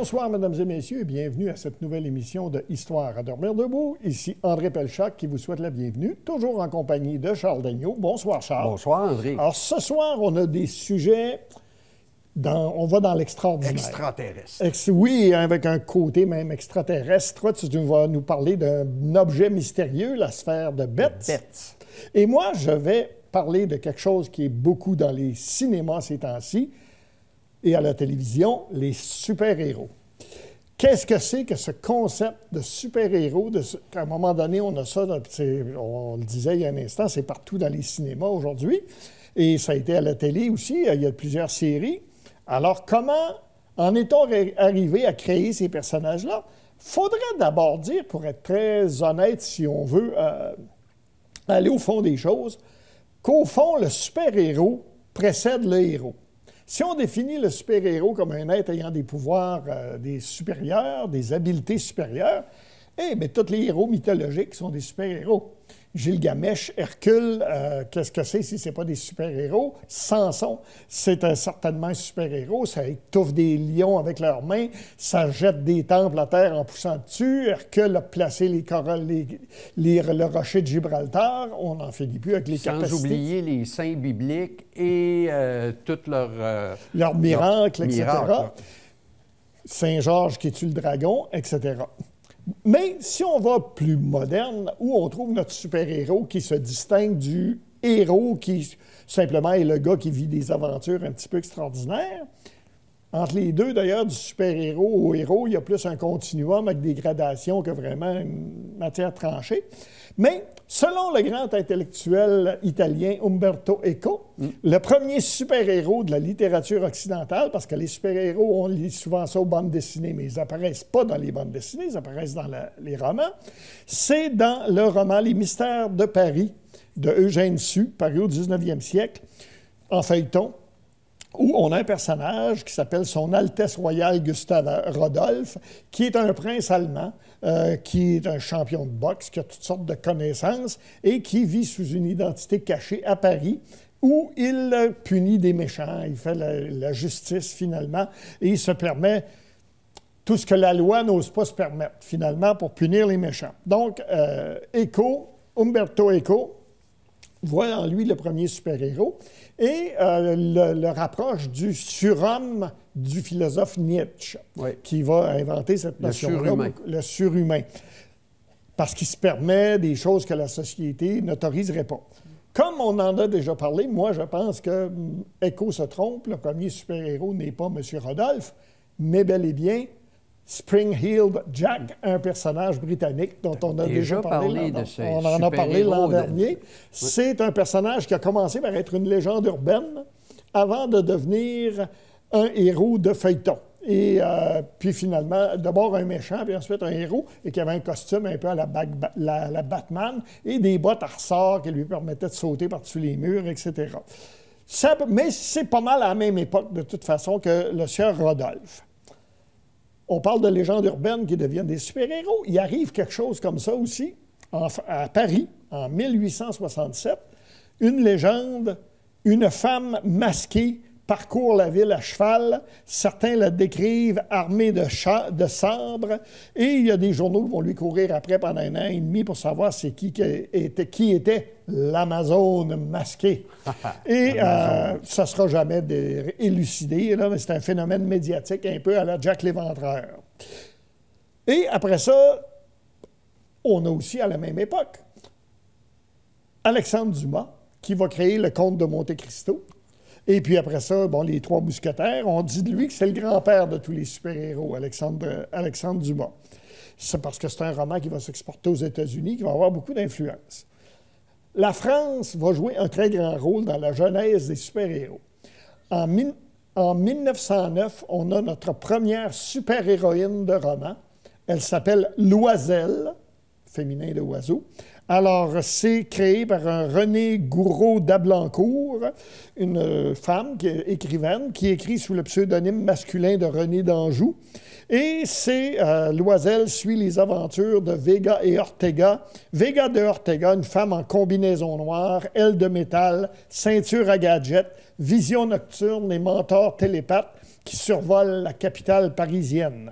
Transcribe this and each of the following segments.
Bonsoir, mesdames et messieurs, et bienvenue à cette nouvelle émission de Histoire à dormir debout. Ici André Pelchac qui vous souhaite la bienvenue, toujours en compagnie de Charles Daigneault. Bonsoir, Charles. Bonsoir, André. Alors, ce soir, on a des sujets, on va dans l'extraordinaire. Extraterrestre. Oui, avec un côté même extraterrestre. Toi, tu vas nous parler d'un objet mystérieux, la sphère de Betz. Et moi, je vais parler de quelque chose qui est beaucoup dans les cinémas ces temps-ci, et à la télévision, les super-héros. Qu'est-ce que c'est que ce concept de super-héros? À un moment donné, on a ça, on le disait il y a un instant, c'est partout dans les cinémas aujourd'hui, et ça a été à la télé aussi, il y a plusieurs séries. Alors, comment en est-on arrivé à créer ces personnages-là? Faudrait d'abord dire, pour être très honnête, si on veut aller au fond des choses, qu'au fond, le super-héros précède le héros. Si on définit le super-héros comme un être ayant des pouvoirs des supérieurs, des habiletés supérieures, eh bien, tous les héros mythologiques sont des super-héros. Gilgamesh, Hercule, qu'est-ce que c'est si ce n'est pas des super-héros? Samson, c'est certainement un super-héros. Ça étouffe des lions avec leurs mains, ça jette des temples à terre en poussant dessus. Hercule a placé le rocher de Gibraltar. On n'en finit plus avec les capacités. Sans oublier les saints bibliques et toutes leurs miracles, etc. Miracles. Saint-Georges qui tue le dragon, etc. Mais si on va plus moderne, où on trouve notre super-héros qui se distingue du héros qui simplement est le gars qui vit des aventures un petit peu extraordinaires, entre les deux, d'ailleurs, du super-héros au héros, il y a plus un continuum avec des gradations que vraiment une matière tranchée. Mais selon le grand intellectuel italien Umberto Eco, le premier super-héros de la littérature occidentale, parce que les super-héros, on lit souvent ça aux bandes dessinées, mais ils n'apparaissent pas dans les bandes dessinées, ils apparaissent dans les romans, c'est dans le roman Les Mystères de Paris de Eugène Sue, paru au 19e siècle, en feuilleton, où on a un personnage qui s'appelle Son Altesse Royale Gustave Rodolphe, qui est un prince allemand, qui est un champion de boxe, qui a toutes sortes de connaissances et qui vit sous une identité cachée à Paris, où il punit des méchants, il fait la justice finalement, et il se permet tout ce que la loi n'ose pas se permettre, finalement, pour punir les méchants. Donc, Umberto Eco, voit en lui le premier super-héros et le rapproche du surhomme du philosophe Nietzsche, qui va inventer cette notion-là, le surhumain, parce qu'il se permet des choses que la société n'autoriserait pas. Comme on en a déjà parlé, moi, je pense que Eco se trompe. Le premier super-héros n'est pas M. Rodolphe, mais bel et bien Spring-Heeled Jack, un personnage britannique dont on a déjà parlé on en a parlé l'an dernier. C'est un personnage qui a commencé par être une légende urbaine avant de devenir un héros de feuilleton. Et puis finalement, d'abord un méchant, puis ensuite un héros, et qui avait un costume un peu à la Batman, et des bottes à ressort qui lui permettaient de sauter par-dessus les murs, etc. Mais c'est pas mal à la même époque, de toute façon, que le sieur Rodolphe. On parle de légendes urbaines qui deviennent des super-héros. Il arrive quelque chose comme ça aussi, à Paris, en 1867. Une légende, une femme masquée parcourt la ville à cheval. Certains la décrivent armée de sabres. Et il y a des journaux qui vont lui courir après pendant 1 an et demi pour savoir c'est qui était l'Amazone masquée. Et ça ne sera jamais élucidé, là, mais c'est un phénomène médiatique un peu à la Jack l'Éventreur. Et après ça, on a aussi à la même époque Alexandre Dumas, qui va créer le Comte de Monte-Cristo. Et puis après ça, bon, les Trois Mousquetaires, on dit de lui que c'est le grand-père de tous les super-héros, Alexandre Dumas. C'est parce que c'est un roman qui va s'exporter aux États-Unis, qui va avoir beaucoup d'influence. La France va jouer un très grand rôle dans la genèse des super-héros. En 1909, on a notre première super-héroïne de roman. Elle s'appelle Loisel, féminin de oiseau. Alors, c'est créé par un René Gouraud d'Ablancourt, une femme écrivaine qui écrit sous le pseudonyme masculin de René d'Anjou. Et Loisel suit les aventures de Vega et Ortega. Vega de Ortega, une femme en combinaison noire, aile de métal, ceinture à gadget, vision nocturne et mentor télépathe, qui survole la capitale parisienne.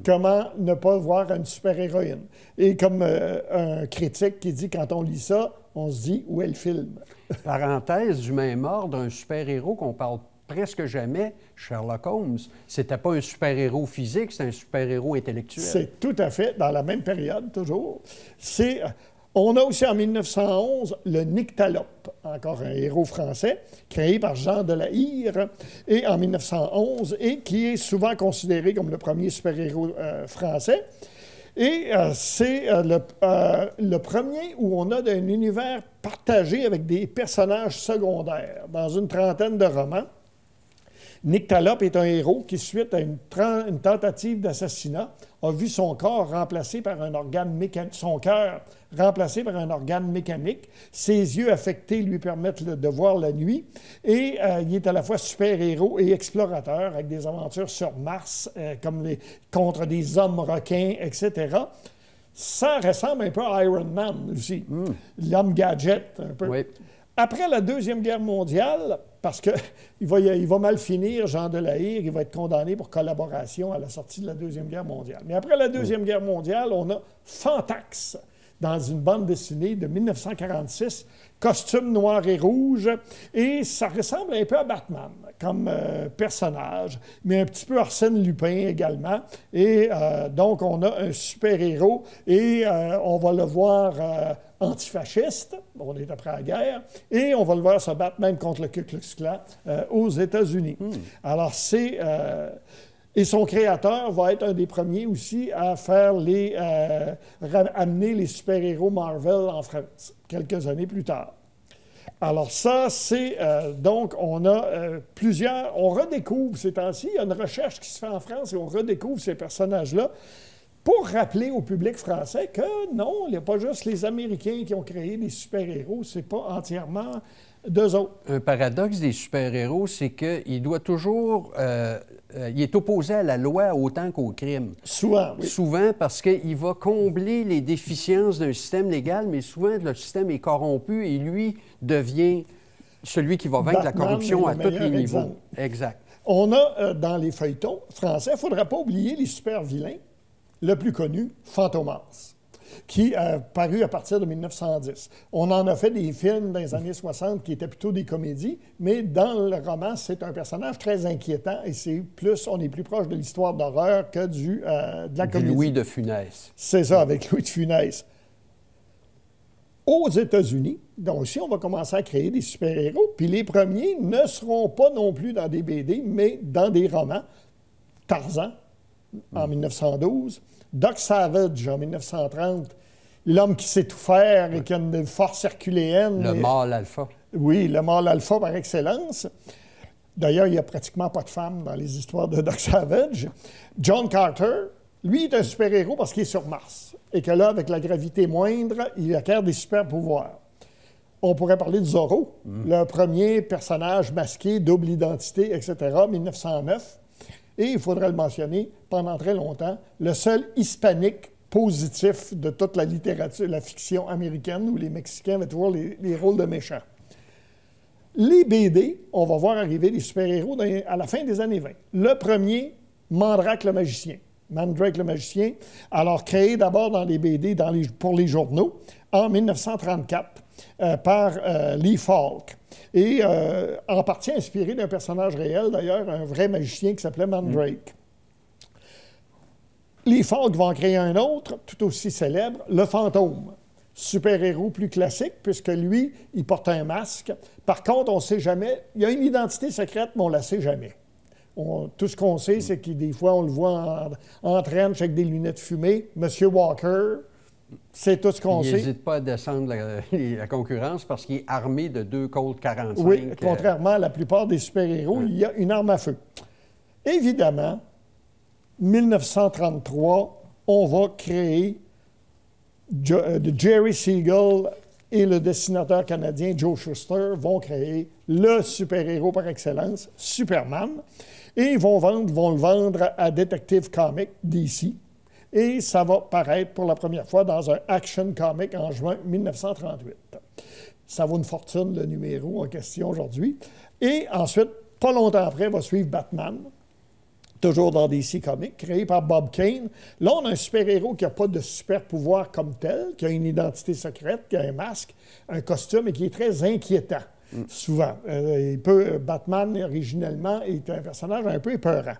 Comment ne pas voir une super-héroïne? Et comme un critique qui dit, quand on lit ça, on se dit, où est le film? Parenthèse, du même ordre, un super-héros qu'on parle presque jamais, Sherlock Holmes, c'était pas un super-héros physique, c'est un super-héros intellectuel. C'est tout à fait dans la même période, toujours. On a aussi en 1911 le Nyctalope, encore un héros français, créé par Jean de la Hire, et en 1911, et qui est souvent considéré comme le premier super-héros français. Et c'est le premier où on a un univers partagé avec des personnages secondaires, dans une trentaine de romans. Nyctalope est un héros qui, suite à une tentative d'assassinat, a vu son corps remplacé par un organe mécanique, son cœur remplacé par un organe mécanique. Ses yeux affectés lui permettent de voir la nuit. Et il est à la fois super-héros et explorateur, avec des aventures sur Mars, contre des hommes requins, etc. Ça ressemble un peu à Iron Man aussi, l'homme gadget un peu. Oui. Après la Deuxième Guerre mondiale, parce qu'il va mal finir, Jean de la Hire, il va être condamné pour collaboration à la sortie de la Deuxième Guerre mondiale. Mais après la Deuxième Guerre mondiale, on a Fantax, dans une bande dessinée de 1946, costume noir et rouge, et ça ressemble un peu à Batman comme personnage, mais un petit peu Arsène Lupin également. Et donc, on a un super-héros, et on va le voir antifasciste, on est après la guerre, et on va le voir se battre même contre le Ku Klux Klan aux États-Unis. Alors, et son créateur va être un des premiers aussi à faire amener les super-héros Marvel en France, quelques années plus tard. Alors ça, c'est... donc, on a on redécouvre ces temps-ci, il y a une recherche qui se fait en France et on redécouvre ces personnages-là pour rappeler au public français que non, il n'y a pas juste les Américains qui ont créé des super-héros, c'est pas entièrement d'eux autres. Un paradoxe des super-héros, c'est qu'il doit toujours... il est opposé à la loi autant qu'au crime. Souvent, oui. Souvent, parce qu'il va combler les déficiences d'un système légal, mais souvent, le système est corrompu et lui devient celui qui va vaincre la corruption à tous les niveaux. Exact. On a, dans les feuilletons français, il ne faudra pas oublier les super-vilains. Le plus connu, Fantomas, qui a paru à partir de 1910. On en a fait des films dans les années 60 qui étaient plutôt des comédies, mais dans le roman, c'est un personnage très inquiétant et on est plus proche de l'histoire d'horreur que de la comédie. Louis de Funès. C'est ça, avec Louis de Funès. Aux États-Unis, donc aussi, on va commencer à créer des super-héros, puis les premiers ne seront pas non plus dans des BD, mais dans des romans. Tarzan, en 1912, Doc Savage, en 1930, l'homme qui sait tout faire et qui a une force herculéenne. Le mâle alpha. Oui, le mâle alpha par excellence. D'ailleurs, il n'y a pratiquement pas de femmes dans les histoires de Doc Savage. John Carter, lui, est un super-héros parce qu'il est sur Mars. Et que là, avec la gravité moindre, il acquiert des super-pouvoirs. On pourrait parler de Zorro, le premier personnage masqué, double identité, etc., 1909. Et il faudrait le mentionner, pendant très longtemps, le seul hispanique positif de toute la littérature, la fiction américaine, où les Mexicains avaient toujours les rôles de méchants. Les BD, on va voir arriver des super-héros à la fin des années 20. Le premier, Mandrake le magicien. Mandrake le magicien, alors créé d'abord dans les BD pour les journaux, en 1934, par Lee Falk. Et en partie inspiré d'un personnage réel, d'ailleurs, un vrai magicien qui s'appelait Mandrake. Lee Falk va en créer un autre, tout aussi célèbre, le Fantôme. Super-héros plus classique, puisque lui, il porte un masque. Par contre, on ne sait jamais, il y a une identité secrète, mais on ne la sait jamais. Tout ce qu'on sait, c'est que des fois, on le voit en trench avec des lunettes fumées. Monsieur Walker, c'est tout ce qu'on sait. Il n'hésite pas à descendre la concurrence parce qu'il est armé de 2 Colt 45. Oui, contrairement à la plupart des super-héros, il y a une arme à feu. Évidemment, 1933, on va créer Jerry Siegel et le dessinateur canadien Joe Shuster vont créer le super-héros par excellence, Superman, et ils vont le vendre à Detective Comics, DC, et ça va paraître pour la première fois dans un Action Comic en juin 1938. Ça vaut une fortune, le numéro en question aujourd'hui. Et ensuite, pas longtemps après, va suivre Batman, toujours dans DC Comics, créé par Bob Kane. Là, on a un super-héros qui n'a pas de super-pouvoir comme tel, qui a une identité secrète, qui a un masque, un costume et qui est très inquiétant, souvent. Batman, originellement, est un personnage un peu épeurant.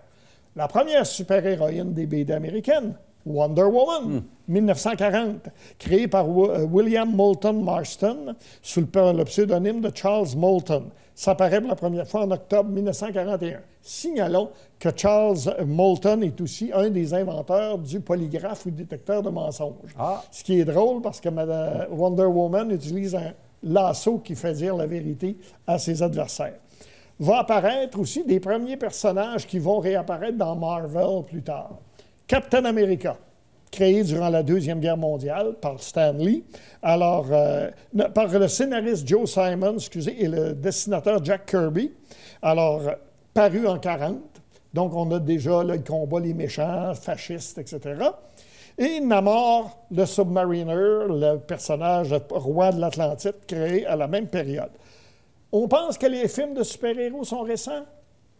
La première super-héroïne des BD américaines, Wonder Woman, 1940, créée par William Moulton Marston sous le pseudonyme de Charles Moulton. Ça apparaît pour la première fois en octobre 1941. Signalons que Charles Moulton est aussi un des inventeurs du polygraphe ou détecteur de mensonges. Ce qui est drôle parce que Wonder Woman utilise un lasso qui fait dire la vérité à ses adversaires. Va apparaître aussi des premiers personnages qui vont réapparaître dans Marvel plus tard. Captain America, créé durant la Deuxième Guerre mondiale par Stan Lee, par le scénariste Joe Simon, et le dessinateur Jack Kirby, paru en 40. Donc, on a déjà le combat les méchants, fascistes, etc. Et Namor, le Submariner, le personnage roi de l'Atlantide, créé à la même période. On pense que les films de super-héros sont récents?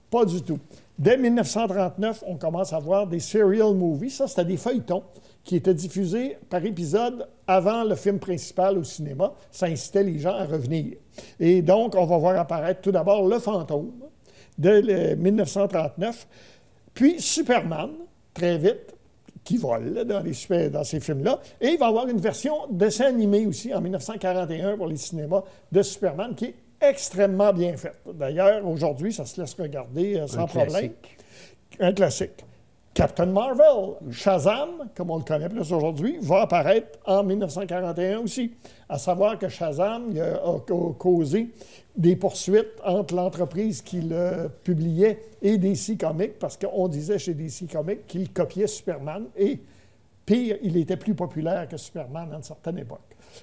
Pas du tout. Dès 1939, on commence à voir des serial movies. Ça, c'était des feuilletons qui étaient diffusés par épisode avant le film principal au cinéma. Ça incitait les gens à revenir. Et donc, on va voir apparaître tout d'abord Le Fantôme, de 1939, puis Superman, très vite, qui vole là, dans ces films-là. Et il va y avoir une version dessin animé aussi, en 1941, pour les cinémas, de Superman, qui est extrêmement bien faite. D'ailleurs, aujourd'hui, ça se laisse regarder sans problème. Un classique. Captain Marvel, Shazam, comme on le connaît plus aujourd'hui, va apparaître en 1941 aussi. À savoir que Shazam a causé des poursuites entre l'entreprise qui le publiait et DC Comics, parce qu'on disait chez DC Comics qu'il copiait Superman, et pire, il était plus populaire que Superman à une certaine époque.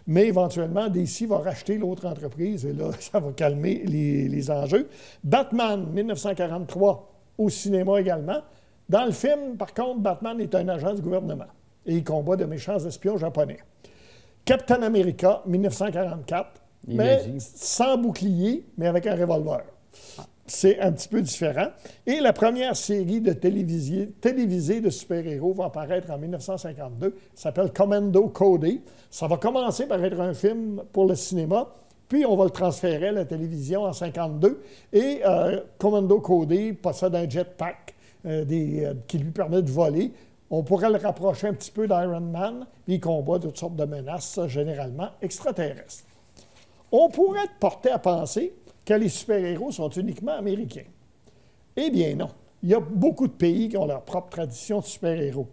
Mais éventuellement, DC va racheter l'autre entreprise, et là, ça va calmer les enjeux. Batman, 1943, au cinéma également. Dans le film, par contre, Batman est un agent du gouvernement et il combat de méchants espions japonais. Captain America, 1944, mais sans bouclier, mais avec un revolver. C'est un petit peu différent. Et la première série de télévisée de super-héros va apparaître en 1952. Ça s'appelle Commando Cody. Ça va commencer par être un film pour le cinéma, puis on va le transférer à la télévision en 1952. Et Commando Cody possède un jetpack qui lui permet de voler. On pourrait le rapprocher un petit peu d'Iron Man, puis il combat toutes sortes de menaces, généralement extraterrestres. On pourrait être porté à penser que les super-héros sont uniquement américains. Eh bien non. Il y a beaucoup de pays qui ont leur propre tradition de super-héros.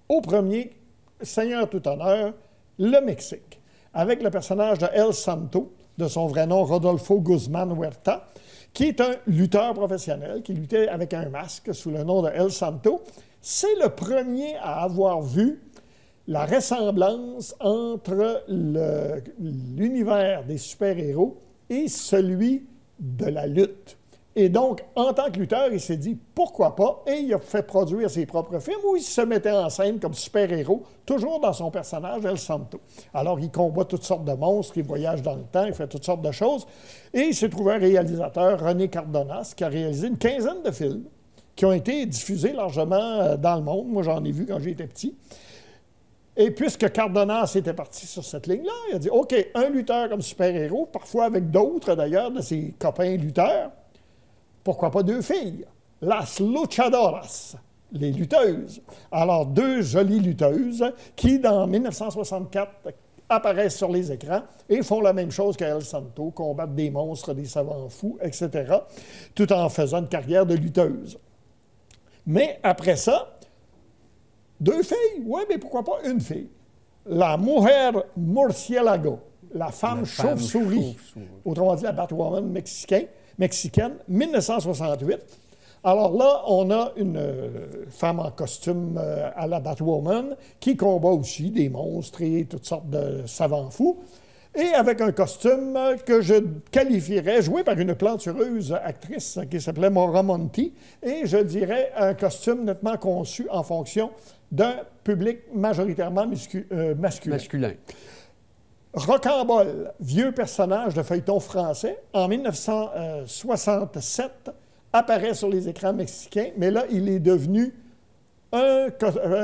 Au premier, Seigneur tout honneur, le Mexique, avec le personnage de El Santo, de son vrai nom Rodolfo Guzmán Huerta, qui est un lutteur professionnel, qui luttait avec un masque sous le nom de El Santo. C'est le premier à avoir vu la ressemblance entre l'univers des super-héros et celui de la lutte. Et donc, en tant que lutteur, il s'est dit « pourquoi pas ?» et il a fait produire ses propres films où il se mettait en scène comme super-héros, toujours dans son personnage El Santo. Alors, il combat toutes sortes de monstres, il voyage dans le temps, il fait toutes sortes de choses. Et il s'est trouvé un réalisateur, René Cardenas, qui a réalisé une quinzaine de films qui ont été diffusés largement dans le monde. Moi, j'en ai vu quand j'étais petit. Et puisque Cardenas était parti sur cette ligne-là, il a dit « OK, un lutteur comme super-héros, parfois avec d'autres d'ailleurs de ses copains lutteurs, pourquoi pas deux filles? Las luchadoras, les lutteuses. » Alors, deux jolies lutteuses qui, dans 1964, apparaissent sur les écrans et font la même chose qu'El Santo, combattent des monstres, des savants fous, etc., tout en faisant une carrière de lutteuse. Mais après ça, deux filles? Oui, mais pourquoi pas une fille? La Mujer Murciélago, la femme chauve-souris, autrement dit la Batwoman mexicaine, 1968. Alors là, on a une femme en costume à la Batwoman qui combat aussi des monstres et toutes sortes de savants fous, et avec un costume que je qualifierais, joué par une plantureuse actrice qui s'appelait Maura Monti, et je dirais un costume nettement conçu en fonction d'un public majoritairement masculin. Rocambole, vieux personnage de feuilleton français, en 1967, apparaît sur les écrans mexicains, mais là, il est devenu un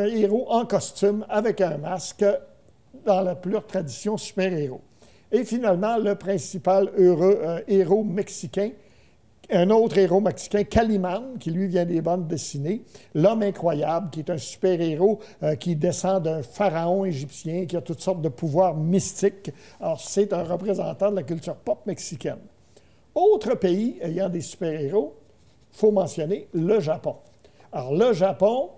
héros en costume avec un masque dans la pure tradition super-héros. Et finalement, le principal héros mexicain, un autre héros mexicain, Calimán, qui lui vient des bandes dessinées, l'homme incroyable, qui est un super-héros qui descend d'un pharaon égyptien, qui a toutes sortes de pouvoirs mystiques. Alors, c'est un représentant de la culture pop mexicaine. Autre pays ayant des super-héros, il faut mentionner le Japon. Alors, le Japon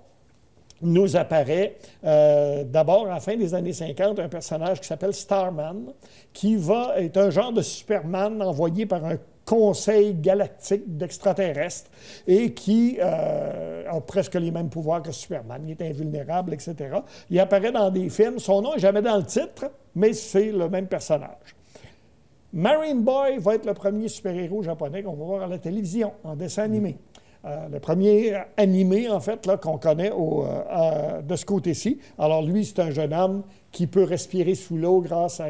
nous apparaît d'abord, à la fin des années 50, un personnage qui s'appelle Starman, qui est un genre de Superman envoyé par un conseil galactique d'extraterrestres et qui a presque les mêmes pouvoirs que Superman. Il est invulnérable, etc. Il apparaît dans des films. Son nom n'est jamais dans le titre, mais c'est le même personnage. Marine Boy va être le premier super-héros japonais qu'on va voir à la télévision, en dessin animé. Le premier animé, en fait, qu'on connaît de ce côté-ci. Alors, lui, c'est un jeune homme qui peut respirer sous l'eau grâce à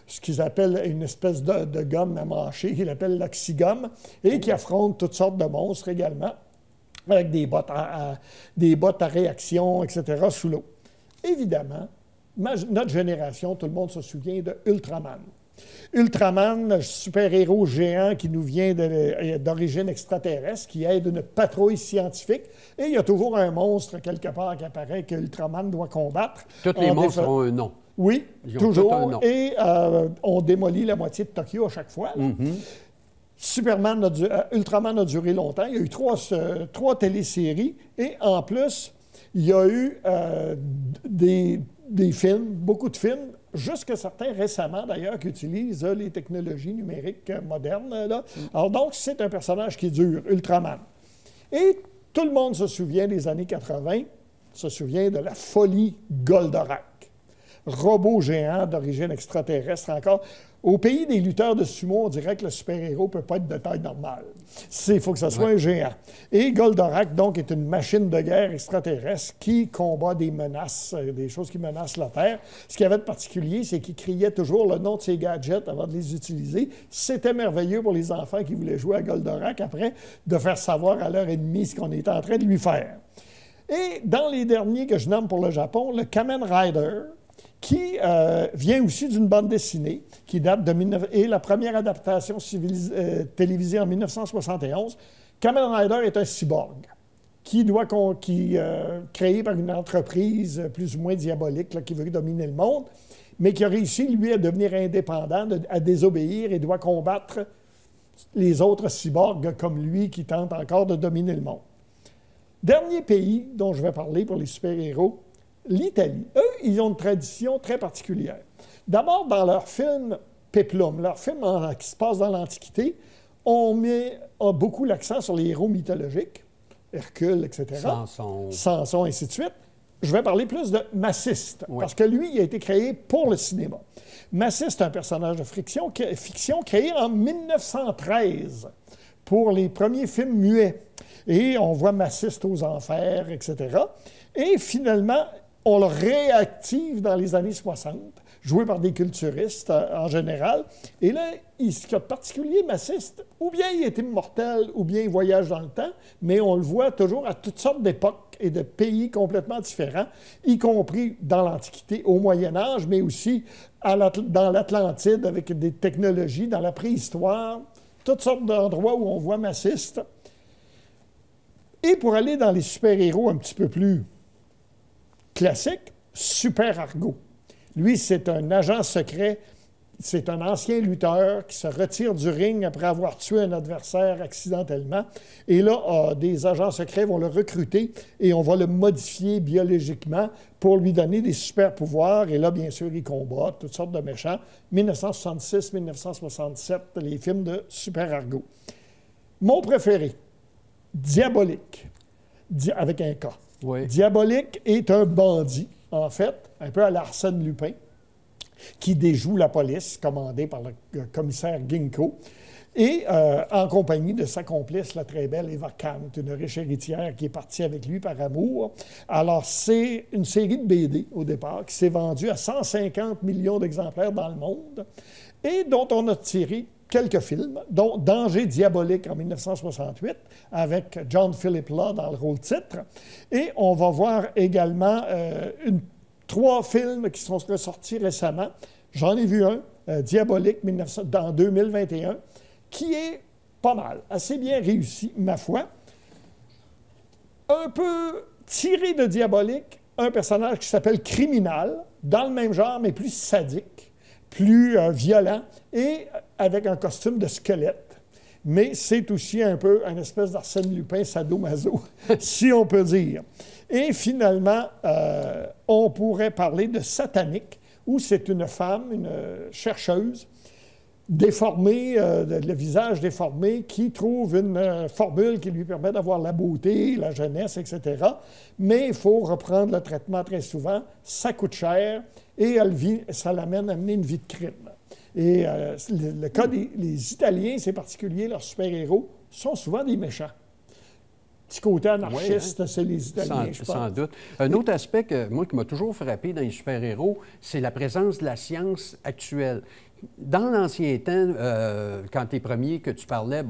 ce qu'ils appellent une espèce de gomme à mâcher, qu'il appelle l'oxygum, et qui affronte toutes sortes de monstres également, avec des bottes à réaction, etc., sous l'eau. Évidemment, notre génération, tout le monde se souvient de Ultraman. Ultraman, super-héros géant qui nous vient d'origine extraterrestre, qui aide une patrouille scientifique. Et il y a toujours un monstre quelque part qui apparaît que Ultraman doit combattre. Tous les monstres ont un nom. Oui, toujours. Un nom. Et on démolit la moitié de Tokyo à chaque fois. Ultraman a duré longtemps. Il y a eu trois téléséries. Et en plus, il y a eu des films, beaucoup de films, jusque certains récemment, d'ailleurs, qui utilisent les technologies numériques modernes. Là. Alors donc, c'est un personnage qui dure, Ultraman. Et tout le monde se souvient des années 80, se souvient de la folie Goldorak. Robot géant d'origine extraterrestre encore. Au pays des lutteurs de sumo, on dirait que le super-héros ne peut pas être de taille normale. Il faut que ce soit un géant. Et Goldorak, donc, est une machine de guerre extraterrestre qui combat des menaces, des choses qui menacent la Terre. Ce qu'il y avait de particulier, c'est qu'il criait toujours le nom de ses gadgets avant de les utiliser. C'était merveilleux pour les enfants qui voulaient jouer à Goldorak après, de faire savoir à leur ennemi ce qu'on était en train de lui faire. Et dans les derniers que je nomme pour le Japon, le Kamen Rider, qui vient aussi d'une bande dessinée, qui date de et la première adaptation télévisée en 1971. Kamen Rider est un cyborg créé par une entreprise plus ou moins diabolique là, qui veut dominer le monde, mais qui a réussi, lui, à devenir indépendant, à désobéir et doit combattre les autres cyborgs comme lui qui tentent encore de dominer le monde. Dernier pays dont je vais parler pour les super-héros, l'Italie. Eux, ils ont une tradition très particulière. D'abord, dans leur film Péplum, leur film qui se passe dans l'Antiquité, on met beaucoup l'accent sur les héros mythologiques, Hercule, etc. Samson, ainsi de suite. Je vais parler plus de Maciste, parce que lui, il a été créé pour le cinéma. Maciste est un personnage de fiction créé en 1913 pour les premiers films muets. Et on voit Maciste aux enfers, etc. Et finalement, on le réactive dans les années 60, joué par des culturistes en général. Et là, ce qui est particulier, Maciste, ou bien il est immortel, ou bien il voyage dans le temps, mais on le voit toujours à toutes sortes d'époques et de pays complètement différents, y compris dans l'Antiquité, au Moyen Âge, mais aussi dans l'Atlantide avec des technologies, dans la préhistoire, toutes sortes d'endroits où on voit Maciste. Et pour aller dans les super-héros un petit peu plus classique, Super Argo. Lui, c'est un agent secret, c'est un ancien lutteur qui se retire du ring après avoir tué un adversaire accidentellement. Et là, des agents secrets vont le recruter et on va le modifier biologiquement pour lui donner des super-pouvoirs. Et là, bien sûr, il combat toutes sortes de méchants. 1966, 1967, les films de Super Argo. Mon préféré, Diabolique, avec un K. Oui. Diabolique est un bandit, en fait, un peu à l'Arsène Lupin, qui déjoue la police, commandée par le commissaire Ginko. et en compagnie de sa complice, la très belle Eva Kant, une riche héritière qui est partie avec lui par amour. Alors, c'est une série de BD, au départ, qui s'est vendue à 150 millions d'exemplaires dans le monde et dont on a tiré quelques films, dont Danger diabolique en 1968, avec John Philip Law dans le rôle titre. Et on va voir également 3 films qui sont ressortis récemment. J'en ai vu un, Diabolique, dans 2021, qui est pas mal, assez bien réussi, ma foi. Un peu tiré de Diabolique, un personnage qui s'appelle Criminal, dans le même genre, mais plus sadique, plus violent, et avec un costume de squelette. Mais c'est aussi un peu une espèce d'Arsène Lupin sadomaso, si on peut dire. Et finalement, on pourrait parler de Satanique, où c'est une femme, une chercheuse, déformée, le visage déformé, qui trouve une formule qui lui permet d'avoir la beauté, la jeunesse, etc. Mais il faut reprendre le traitement très souvent, ça coûte cher, et ça l'amène à mener une vie de crime. Et le cas des Italiens, c'est particulier, leurs super-héros sont souvent des méchants. Petit côté anarchiste, c'est les Italiens, je pense. Sans doute. Un autre aspect qui m'a toujours frappé dans les super-héros, c'est la présence de la science actuelle. Dans l'ancien temps, quand les premiers que tu parlais,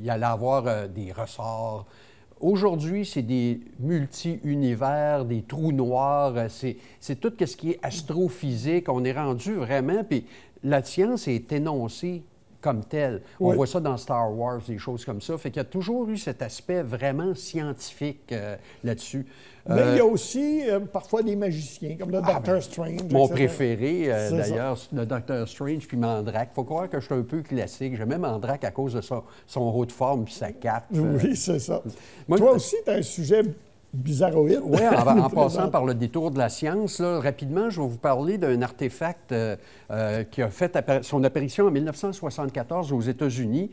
il allait avoir des ressorts. Aujourd'hui, c'est des multi-univers, des trous noirs, c'est tout ce qui est astrophysique. On est rendu vraiment, puis la science est énoncée comme telle. On voit ça dans Star Wars, des choses comme ça. Fait qu'il y a toujours eu cet aspect vraiment scientifique là-dessus. Mais il y a aussi parfois des magiciens, comme le Doctor Strange. Mon préféré, d'ailleurs, le Doctor Strange puis Mandrake. Il faut croire que je suis un peu classique. J'aime Mandrake à cause de son haut de forme puis sa cape. Oui, c'est ça. Toi aussi, tu as un sujet bizarroïde. Oui, en passant par le détour de la science, là, rapidement, je vais vous parler d'un artefact qui a fait son apparition en 1974 aux États-Unis.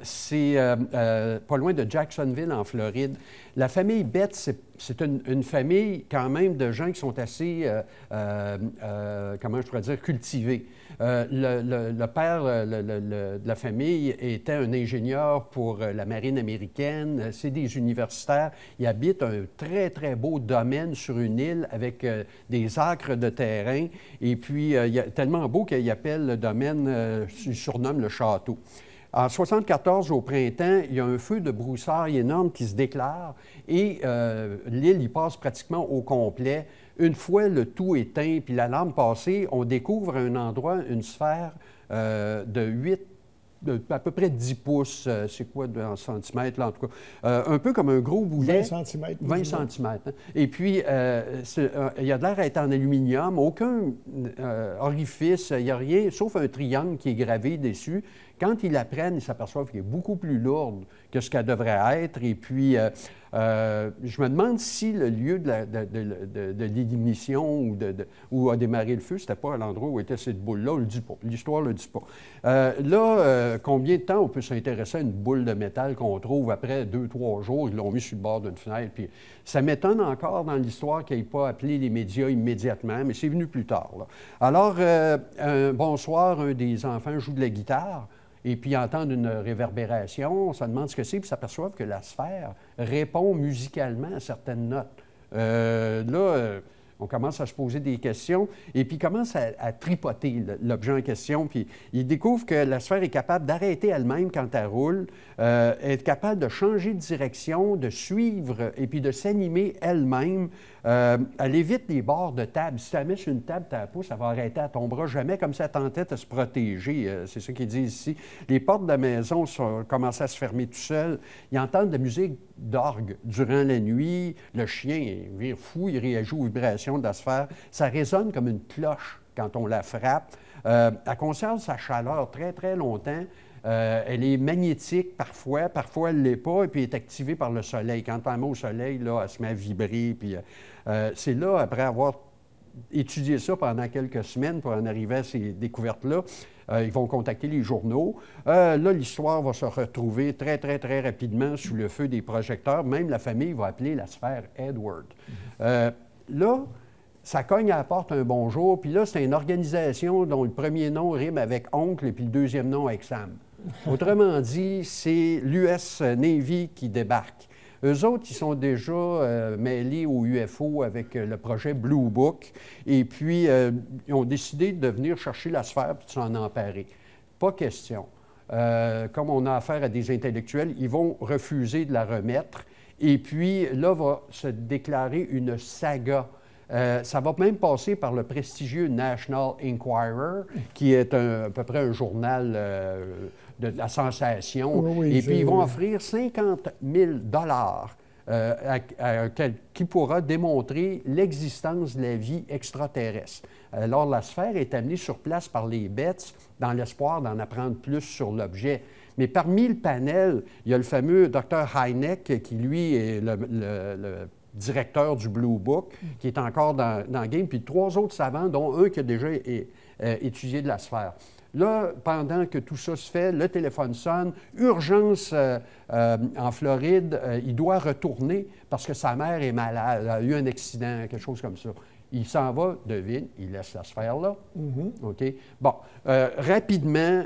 C'est pas loin de Jacksonville, en Floride. La famille Betts, c'est une famille quand même de gens qui sont assez, comment je pourrais dire, cultivés. Le père de la famille était un ingénieur pour la marine américaine. C'est des universitaires. Ils habitent un très, très beau domaine sur une île avec des acres de terrain. Et puis, il est tellement beau qu'ils appellent le domaine, ils surnomment le château. En 1974, au printemps, il y a un feu de broussailles énorme qui se déclare et l'île y passe pratiquement au complet. Une fois le tout éteint puis l'alarme passée, on découvre un endroit, une sphère à peu près 10 pouces, c'est quoi en centimètres, là, en tout cas, un peu comme un gros boulet. 20 cm. 20 cm. Hein. Et puis, il y a de l'air à être en aluminium, aucun orifice, il n'y a rien, sauf un triangle qui est gravé dessus. Quand ils la prennent, ils s'aperçoivent qu'elle est beaucoup plus lourde que ce qu'elle devrait être. Et puis, je me demande si le lieu de l'ignition où a démarré le feu, c'était pas à l'endroit où était cette boule-là. On ne le dit pas. L'histoire ne le dit pas. Combien de temps on peut s'intéresser à une boule de métal qu'on trouve après 2-3 jours? Ils l'ont mis sur le bord d'une fenêtre. Puis, ça m'étonne encore dans l'histoire qu'ils n'aient pas appelé les médias immédiatement, mais c'est venu plus tard, là. Alors, bonsoir, un des enfants joue de la guitare. Et puis, ils entendent une réverbération, on se demande ce que c'est, puis s'aperçoivent que la sphère répond musicalement à certaines notes. On commence à se poser des questions, et puis commence à tripoter l'objet en question, puis ils découvrent que la sphère est capable d'arrêter elle-même quand elle roule, est capable de changer de direction, de suivre, et puis de s'animer elle-même. Elle évite les bords de table. Si tu la mets sur une table, ta pouce, ça va arrêter, elle ne tombera jamais comme si elle tentait de se protéger. C'est ça qu'ils disent ici. Les portes de la maison commencent à se fermer tout seules. Ils entendent de la musique d'orgue durant la nuit. Le chien est fou, il réagit aux vibrations de la sphère. Ça résonne comme une cloche quand on la frappe. Elle conserve sa chaleur très, très longtemps. Elle est magnétique parfois elle ne l'est pas, et puis elle est activée par le soleil. Quand on la met au soleil, là, elle se met à vibrer. Puis, c'est là, après avoir étudié ça pendant quelques semaines pour en arriver à ces découvertes-là, ils vont contacter les journaux. Là, l'histoire va se retrouver très, très, très rapidement sous le feu des projecteurs. Même la famille va appeler la sphère Edward. Là, ça cogne à la porte un bonjour, puis là, c'est une organisation dont le premier nom rime avec oncle et puis le deuxième nom avec Sam. Autrement dit, c'est l'US Navy qui débarque. Eux autres, ils sont déjà mêlés au UFO avec le projet Blue Book. Et puis, ils ont décidé de venir chercher la sphère et de s'en emparer. Pas question. Comme on a affaire à des intellectuels, ils vont refuser de la remettre. Et puis, là, va se déclarer une saga. Ça va même passer par le prestigieux National Enquirer, qui est à peu près un journal de la sensation. Oui, et puis, ils vont offrir 50 000 qui pourra démontrer l'existence de la vie extraterrestre. Alors, la sphère est amenée sur place par les Betts dans l'espoir d'en apprendre plus sur l'objet. Mais parmi le panel, il y a le fameux Dr. Hynek, qui, lui, est le directeur du Blue Book, qui est encore dans le game, puis 3 autres savants, dont un qui a déjà étudié de la sphère. Là, pendant que tout ça se fait, le téléphone sonne, urgence en Floride, il doit retourner parce que sa mère est malade, elle a eu un accident, quelque chose comme ça. Il s'en va, devine, il laisse la sphère là. OK? Bon, rapidement,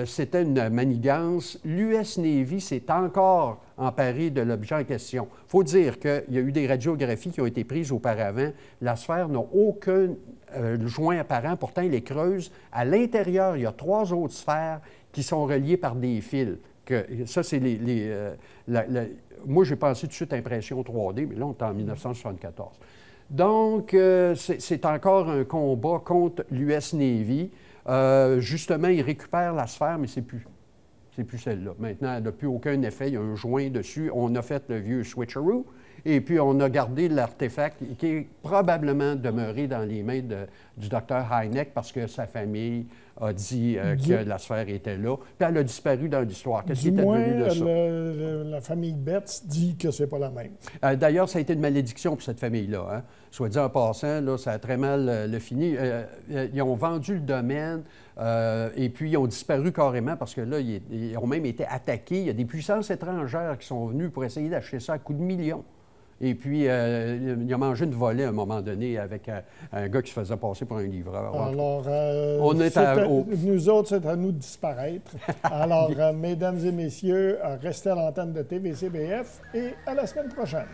c'était une manigance. L'US Navy s'est encore emparé de l'objet en question. Il faut dire qu'il y a eu des radiographies qui ont été prises auparavant. La sphère n'a aucun joint apparent, pourtant elle est creuse. À l'intérieur, il y a 3 autres sphères qui sont reliées par des fils. Ça, c'est moi, j'ai pensé tout de suite impression 3D, mais là, on est en 1974. Donc, c'est encore un combat contre l'US Navy. Justement, ils récupèrent la sphère, mais c'est plus celle-là. Maintenant, elle n'a plus aucun effet. Il y a un joint dessus. On a fait le vieux switcheroo. Et puis, on a gardé l'artefact qui est probablement demeuré dans les mains du Dr. Hynek parce que sa famille a dit que la sphère était là. Puis, elle a disparu dans l'histoire. Qu'est-ce qui est devenu de ça? La famille Betts dit que c'est pas la même. D'ailleurs, ça a été une malédiction pour cette famille-là. Hein? Soit dit en passant, là, ça a très mal fini. Ils ont vendu le domaine et puis ils ont disparu carrément parce que là, ils ont même été attaqués. Il y a des puissances étrangères qui sont venues pour essayer d'acheter ça à coups de millions. Et puis, il a mangé une volée à un moment donné avec un gars qui se faisait passer pour un livreur. Alors, nous autres, c'est à nous de disparaître. Alors, mesdames et messieurs, restez à l'antenne de TVCBF et à la semaine prochaine.